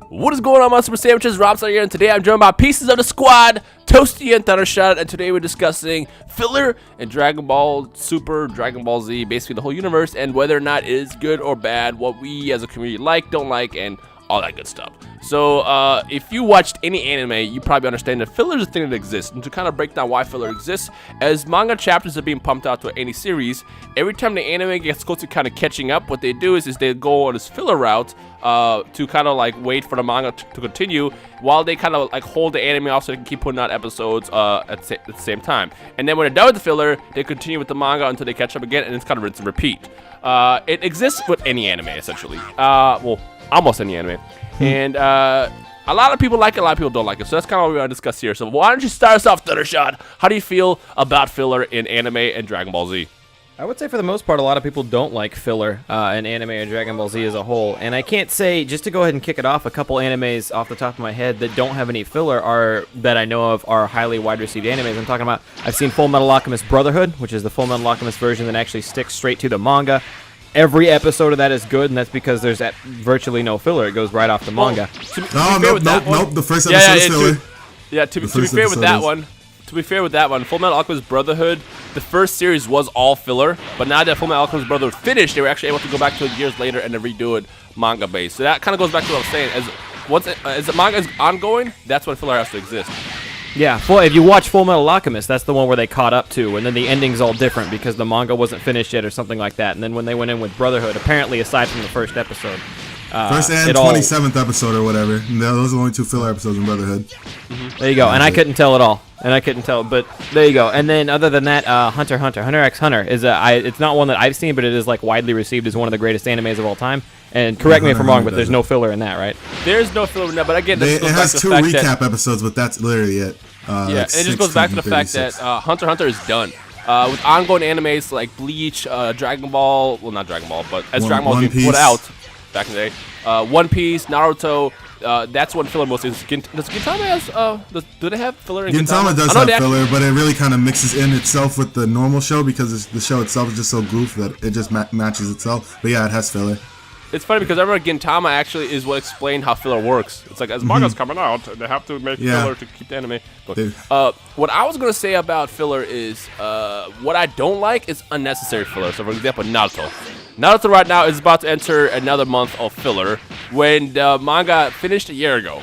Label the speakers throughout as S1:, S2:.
S1: What is going on, my super sandwiches? Rob's here, and today I'm joined by pieces of the squad, Toasty and Thundershot, and today we're discussing filler in Dragon Ball Super, Dragon Ball Z, basically the whole universe, and whether or not it is good or bad, what we as a community like, don't like, and all that good stuff. So, if you watched any anime, you probably understand that filler is a thing that exists. And to kind of break down why filler exists, as manga chapters are being pumped out to any series, every time the anime gets close to kind of catching up, what they do is they go on this filler route to kind of like wait for the manga to continue while they kind of like hold the anime off so they can keep putting out episodes at the same time. And then when they're done with the filler, they continue with the manga until they catch up again, and it's kind of rinse and repeat. It exists with any anime, essentially. Well, almost any anime. And a lot of people like it, a lot of people don't like it. So that's kind of what we're going to discuss here. So why don't you start us off, Thundershot? How do you feel about filler in anime and Dragon Ball Z?
S2: I would say for the most part, a lot of people don't like filler in anime and Dragon Ball Z as a whole. And I can't say, just to go ahead and kick it off, a couple animes off the top of my head that don't have any filler that I know of are highly wide-received animes. I'm talking about, I've seen Full Metal Alchemist Brotherhood, which is the Full Metal Alchemist version that actually sticks straight to the manga. Every episode of that is good, and that's because there's virtually no filler. It goes right off the manga.
S3: Nope. The first episode is filler.
S1: Yeah, to be fair with that one. To be fair with that one, Full Metal Alchemist Brotherhood, the first series was all filler, but now that Full Metal Alchemist Brotherhood finished, they were actually able to go back to it years later and then redo it manga-based. So that kind of goes back to what I was saying. As the manga is ongoing, that's when filler has to exist.
S2: Yeah, if you watch Full Metal Alchemist, that's the one where they caught up to, and then the ending's all different because the manga wasn't finished yet or something like that. And then when they went in with Brotherhood, apparently aside from the first episode,
S3: first and 27th episect or whatever, those are the only two filler episodes in Brotherhood.
S2: Mm-hmm. There you go, and I couldn't tell at all, but there you go. And then other than that, Hunter x Hunter is it's not one that I've seen, but it is like widely received as one of the greatest animes of all time. And correct me if I'm wrong, but there's no filler in that, right?
S1: There's no filler in that, but again,
S3: it has two recap episodes, but that's literally it.
S1: Yeah, and it just goes back to the fact that Hunter x Hunter is done. With ongoing animes like Bleach, Dragon Ball, well, not Dragon Ball, but as Dragon Ball was being put out back in the day, One Piece, Naruto, that's when filler mostly is. Does Gintama do they have filler in Gintama?
S3: Gintama does have filler, but it really kind of mixes in itself with the normal show because the show itself is just so goof that it just matches itself. But yeah, it has filler.
S1: It's funny because I remember Gintama actually is what explained how filler works. It's like, as manga's coming out, they have to make filler to keep the anime going. What I was going to say about filler is, what I don't like is unnecessary filler. So, for example, Naruto. Naruto right now is about to enter another month of filler when the manga finished a year ago.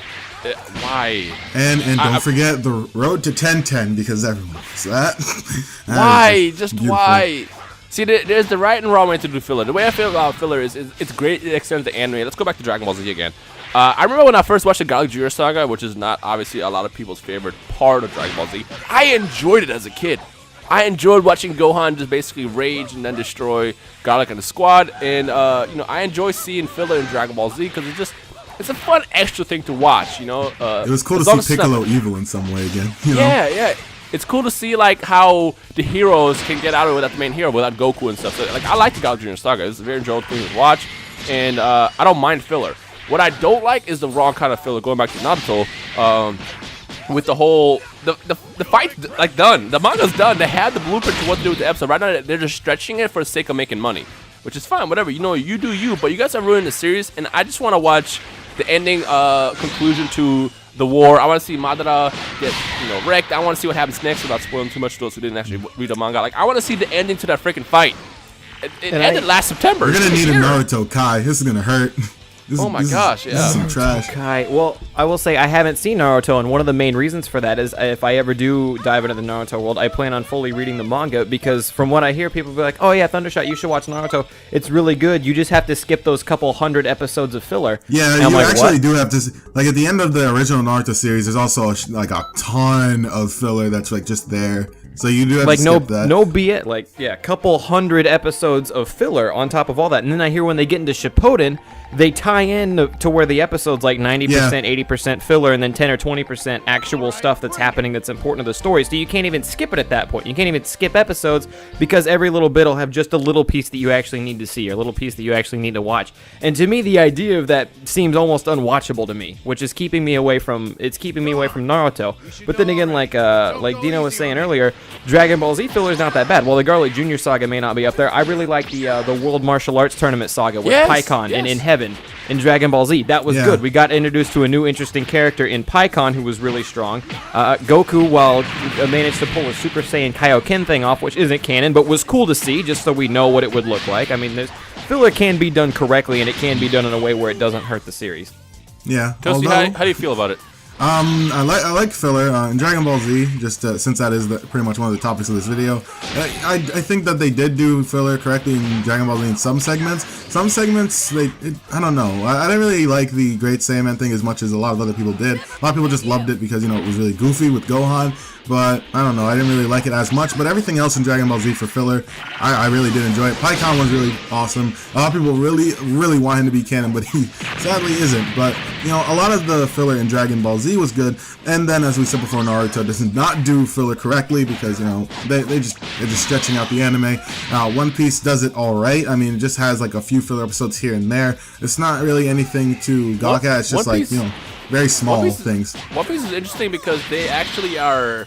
S1: Why?
S3: And don't forget the road to 1010 because everyone knows that.
S1: Why? Just why? See, there's the right and wrong way to do filler. The way I feel about filler is it's great. It extends the anime. Let's go back to Dragon Ball Z again. I remember when I first watched the Garlic Jr. Saga, which is not obviously a lot of people's favorite part of Dragon Ball Z. I enjoyed it as a kid. I enjoyed watching Gohan just basically rage and then destroy Garlic and the squad. And I enjoy seeing filler in Dragon Ball Z because it's a fun extra thing to watch. It
S3: was cool to see Piccolo evil in some way again.
S1: Yeah. It's cool to see like how the heroes can get out of it without the main hero, without Goku and stuff. So, like, I like the Garlic Jr. Saga. It's a very enjoyable thing to watch, and I don't mind filler. What I don't like is the wrong kind of filler. Going back to Naruto, with the whole the fight like done. The manga's done. They had the blueprint to what to do with the episode. Right now, they're just stretching it for the sake of making money, which is fine. Whatever. You do you. But you guys are ruining the series, and I just want to watch the ending conclusion to the war. I want to see Madara get wrecked. I want to see what happens next without spoiling too much to those who didn't actually read the manga. Like, I want to see the ending to that freaking fight. It ended last September.
S3: We're gonna need a Naruto Kai. This is gonna hurt. This is some trash.
S2: Kai. Well, I will say I haven't seen Naruto, and one of the main reasons for that is if I ever do dive into the Naruto world, I plan on fully reading the manga because from what I hear, people be like, "Oh yeah, Thundershot, you should watch Naruto. It's really good. You just have to skip those couple hundred episodes of filler."
S3: Yeah, you actually do have to. Like at the end of the original Naruto series, there's also like a ton of filler that's like just there. So you do have to skip that.
S2: No BS, couple hundred episodes of filler on top of all that. And then I hear when they get into Shippuden, they tie in to where the episode's like 90%, 80% filler, and then 10 or 20% actual stuff that's happening that's important to the story. So you can't even skip it at that point. You can't even skip episodes because every little bit will have just a little piece that you actually need to see or a little piece that you actually need to watch. And to me, the idea of that seems almost unwatchable to me, which is keeping me away from Naruto. But then again, like Dino was saying earlier, Dragon Ball Z filler is not that bad. While the Garlic Jr. Saga may not be up there, I really like the World Martial Arts Tournament saga with Pikkon and In Heaven. 7 in Dragon Ball Z. That was good. We got introduced to a new interesting character in Pikkon who was really strong. Goku, while managed to pull a Super Saiyan Kaioken thing off, which isn't canon, but was cool to see just so we know what it would look like. I mean, filler can be done correctly, and it can be done in a way where it doesn't hurt the series.
S3: Yeah.
S1: Toasty, how do you feel about it?
S3: I like filler in Dragon Ball Z, just since that is pretty much one of the topics of this video. I think that they did do filler correctly in Dragon Ball Z in some segments. Some segments, I don't know. I didn't really like the Great Saiyaman thing as much as a lot of other people did. A lot of people just loved it because, it was really goofy with Gohan. But, I don't know, I didn't really like it as much. But everything else in Dragon Ball Z for filler, I really did enjoy it. Pikkon was really awesome. A lot of people really, really want him to be canon, but he sadly isn't. But, a lot of the filler in Dragon Ball Z was good. And then, as we said before, Naruto does not do filler correctly because, they're just stretching out the anime. One Piece does it alright. I mean, it just has like a few filler episodes here and there. It's not really anything to gawk at. It's just very small things.
S1: One Piece is interesting because they actually are...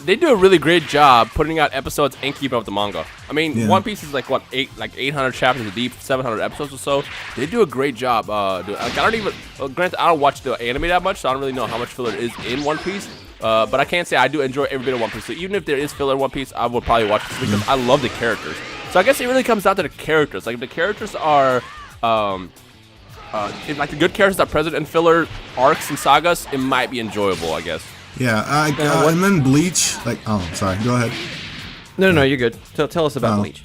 S1: They do a really great job putting out episodes and keeping up with the manga. I mean, One Piece is like 800 chapters deep, 700 episodes or so. They do a great job. Granted, I don't watch the anime that much, so I don't really know how much filler is in One Piece. But I can say I do enjoy every bit of One Piece. So even if there is filler in One Piece, I would probably watch this because I love the characters. So I guess it really comes down to the characters. Like, if the characters are, if like the good characters are present in filler arcs and sagas, it might be enjoyable, I guess.
S3: Yeah, and then Bleach, sorry, go ahead.
S2: No, you're good. Tell us about Bleach.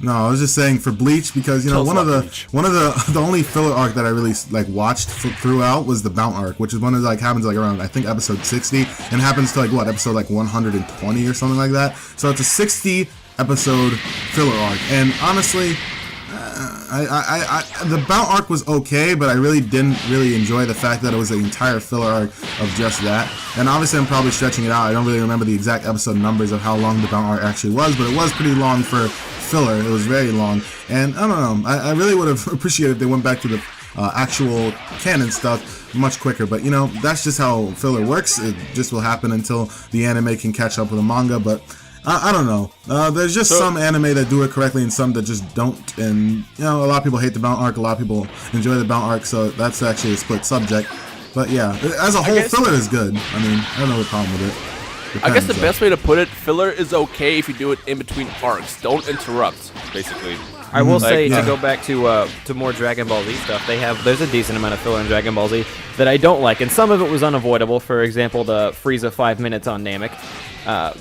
S3: No, I was just saying for Bleach because one of the only filler arc that I really watched throughout was the Bount arc, which is one that happens around I think episode 60 and happens to episode 120 or something like that. So it's a 60 episode filler arc, and honestly, the Bount arc was okay, but I really didn't enjoy the fact that it was an entire filler arc of just that. And obviously I'm probably stretching it out. I don't really remember the exact episode numbers of how long the Bount arc actually was, but it was pretty long for filler. It was very long, and I don't know, I really would have appreciated if they went back to the actual canon stuff much quicker, but that's just how filler works. It just will happen until the anime can catch up with the manga, but I don't know. There's just some anime that do it correctly and some that just don't. And, a lot of people hate the Bount arc. A lot of people enjoy the Bount arc, so that's actually a split subject. But yeah, as a whole, filler is good. I mean, I don't know the problem with it. Depends,
S1: I guess the best way to put it, filler is okay if you do it in between arcs. Don't interrupt, basically.
S2: I will say, to go back to more Dragon Ball Z stuff, there's a decent amount of filler in Dragon Ball Z that I don't like, and some of it was unavoidable. For example, the Frieza 5 minutes on Namek.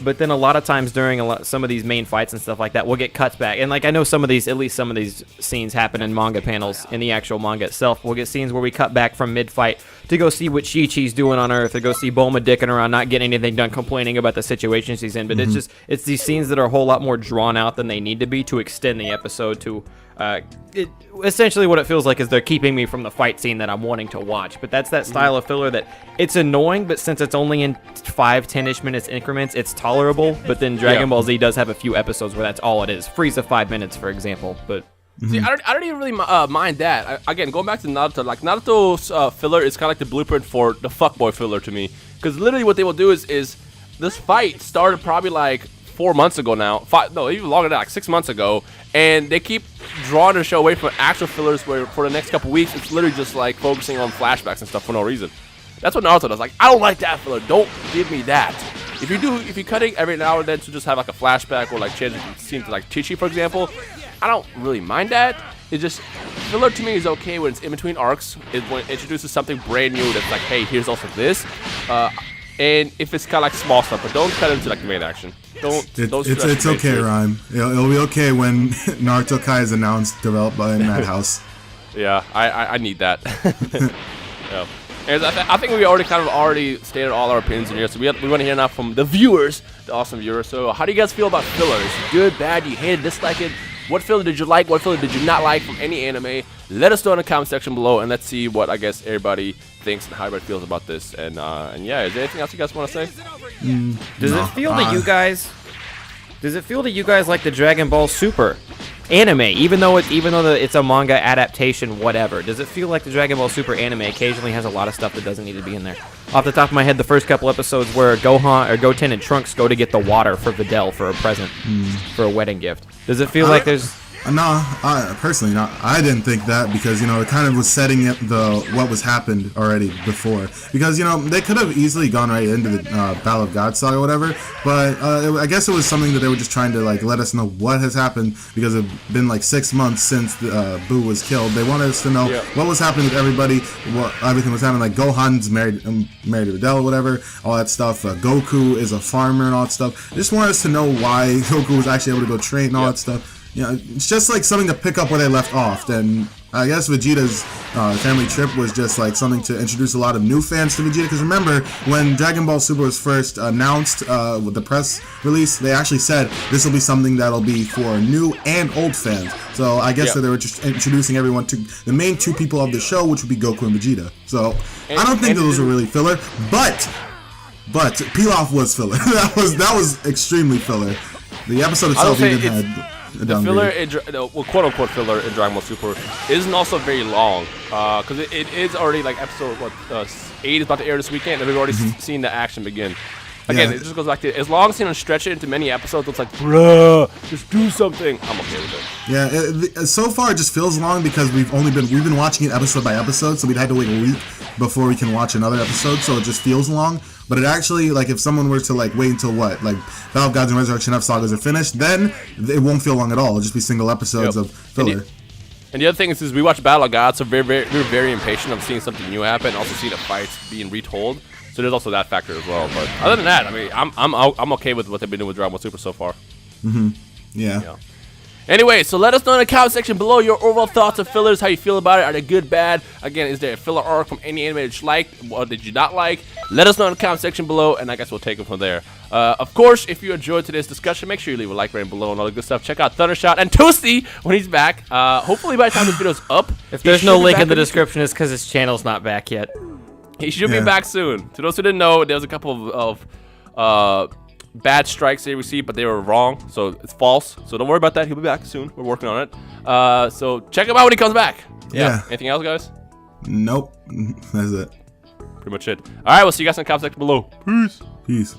S2: But then a lot of times during some of these main fights and stuff like that, we'll get cuts back. And I know at least some of these scenes happen in manga panels in the actual manga itself. We'll get scenes where we cut back from mid-fight to go see what Chi-Chi's doing on Earth, or go see Bulma dicking around, not getting anything done, complaining about the situation she's in. But it's these scenes that are a whole lot more drawn out than they need to be to extend the episode to... essentially what it feels like is they're keeping me from the fight scene that I'm wanting to watch. But that's that style of filler that it's annoying, but since it's only in 5-10ish minutes increments, it's tolerable. But then Dragon Ball Z does have a few episodes where that's all it is. Frieza 5 minutes, for example. But
S1: see, I don't even really mind that. Again, going back to Naruto, Naruto's filler is kind of like the blueprint for the fuckboy filler to me. Because literally what they will do is this fight started probably 4 months ago now. Even longer than that, 6 months ago. And they keep drawing the show away from actual fillers where for the next couple weeks, it's literally just focusing on flashbacks and stuff for no reason. That's what Naruto does. I don't like that filler. Don't give me that. If you're cutting every now and then to just have a flashback or change the scene to Chi-Chi, for example, I don't really mind that. It's just, filler to me is okay when it's in between arcs. When it introduces something brand new that's hey, here's also this. And if it's kind of small stuff, but don't cut into the main action. It's
S3: okay, Rhyme. It'll be okay when Naruto Kai is announced, developed by Madhouse.
S1: Yeah, I need that. Yeah. And I think we already stated all our opinions in here, so we want to hear now from the viewers, the awesome viewers. So how do you guys feel about fillers? Good, bad, you hate it, dislike it? What filler did you like? What filler did you not like from any anime? Let us know in the comment section below, and let's see what everybody thinks and how everybody feels about this. And yeah, is there anything else you guys want to say?
S2: Does it feel to you guys? Does it feel to you guys like the Dragon Ball Super anime, even though it's a manga adaptation, whatever? Does it feel like the Dragon Ball Super anime occasionally has a lot of stuff that doesn't need to be in there? Off the top of my head, the first couple episodes where Goten and Trunks go to get the water for Videl for a present, for a wedding gift. Does it feel like there's?
S3: No, personally, not. I didn't think that because it kind of was setting up what was happened already before. Because they could have easily gone right into the Battle of God saga or whatever, but I guess it was something that they were just trying to like let us know what has happened because it's been like 6 months since Boo was killed. They wanted us to know what was happening with everybody, what everything was happening. Like Gohan's married to Adele or whatever, all that stuff. Goku is a farmer and all that stuff. They just wanted us to know why Goku was actually able to go train and all that stuff. It's just like something to pick up where they left off. And I guess Vegeta's family trip was just like something to introduce a lot of new fans to Vegeta. Because remember, when Dragon Ball Super was first announced with the press release, they actually said this will be something that'll be for new and old fans. So I guess that they were just introducing everyone to the main two people of the show, which would be Goku and Vegeta. So I don't think those were really filler, but Pilaf was filler. that was extremely filler. The episode itself even had.
S1: The filler, quote unquote filler in Dragon Ball Super, isn't also very long, because it is already like episode 8 is about to air this weekend, and we've already seen the action begin. Again, it just goes back to as long as you don't stretch it into many episodes, it's like, bruh, just do something. I'm okay with it.
S3: Yeah, so far it just feels long because we've been watching it episode by episode, so we'd had to wait a week before we can watch another episode, so it just feels long. But it actually, like, if someone were to, like, wait until Battle of Gods and Resurrection F sagas are finished, then it won't feel long at all. It'll just be single episodes of filler.
S1: And the other thing is we watch Battle of Gods, so we're very impatient of seeing something new happen, and also seeing the fights being retold. So there's also that factor as well. But other than that, I mean, I'm okay with what they've been doing with Dragon Ball Super so far.
S3: Yeah.
S1: Anyway, so let us know in the comment section below your overall thoughts of fillers, how you feel about it. Are they good, bad? Again, is there a filler arc from any anime that you liked? What did you not like? Let us know in the comment section below, and I guess we'll take it from there. Of course, if you enjoyed today's discussion, make sure you leave a like rating below and all the good stuff. Check out Thundershot and Toasty when he's back. Hopefully by the time this video's up.
S2: If there's no link in the description, it's because his channel's not back yet.
S1: He should be back soon. To those who didn't know, there was a couple of bad strikes they received, but they were wrong, so it's false. So don't worry about that. He'll be back soon. We're working on it. So check him out when he comes back. Yeah. Anything else, guys?
S3: Nope. That's it.
S1: Pretty much it. All right, we'll see you guys in the comment section below. Peace.